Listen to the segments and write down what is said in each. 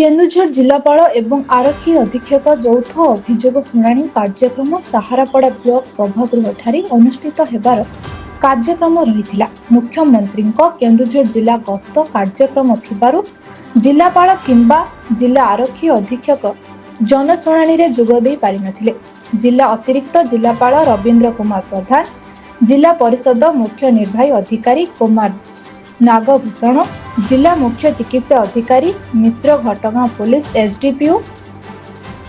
केन्दुझर जिलापाल एवं आरक्षी अधीक्षक यौथ अभियोग शुणाणी कार्यक्रम साहारापड़ा ब्लॉक सभागृह अनुष्ठित हेबार कार्यक्रम रही। मुख्यमंत्री केन्दुझर जिला गस्त कार्यक्रम थिबारु जिलापाल किंबा जिला आरक्षी अधीक्षक जनशुणाणी रे जोग देई पारि नथिले। जिला अतिरिक्त जिलापाल रवींद्र कुमार प्रधान, जिला परिषद मुख्य निर्वाही अधिकारी कुमार नागभूषण, जिला मुख्य चिकित्सा अधिकारी मिश्र, घटगांव पुलिस एसडीपीओ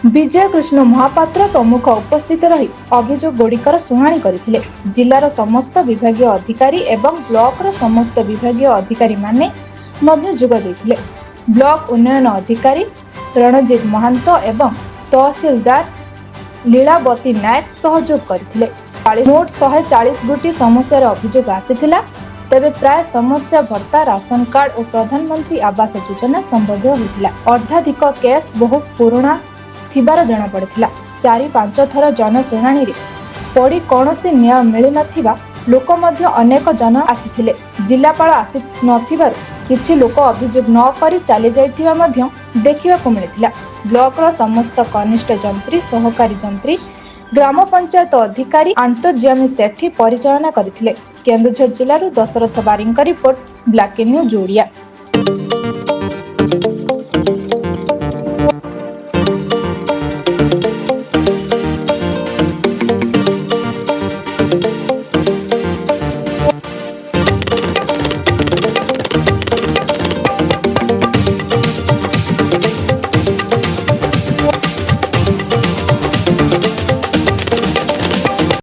विजय कृष्ण महापात्र प्रमुख उपस्थित रही अभियोग गुड़िकर शुणाणी करथिले। जिलार समस्त विभागीय अधिकारी एवं ब्लॉक रो समस्त विभागीय अधिकारी माने मध्य जोग देथिले। ब्लॉक उन्नयन अधिकारी रणजीत महांत एवं तहसीलदार लीलावती नायक सहयोग करथिले। मोट 140 गोटी समस्या अभियोग आसीथिला। तेबे प्राय समस्या भत्ता, राशन कार्ड और प्रधानमंत्री आवास योजना संबंध होता। अर्धाधिक केस बहुत पुराणा थिबार जना पड़िथिला। 4-5 थर जनशुणाणी रे पड़ी कौनसी न्याय मिली नथिबा लोक मध्य अनेक जन आसीथिले। जिलापाल आसी नथिबारु किछि लोक अभियोग न करी चली जाइथिबा मध्य देखिबाकु मिलिथिला। ब्लॉक रो समस्त कनिष्ठ जंत्री, सहकारी जंत्री, ग्राम पंचायत अधिकारी आंतर्जामी सेठी परिचालना करथिले। केन्दुझर जिल्लारू दशरथ बारिंग रिपोर्ट, ब्लैक न्यूज ओडिया।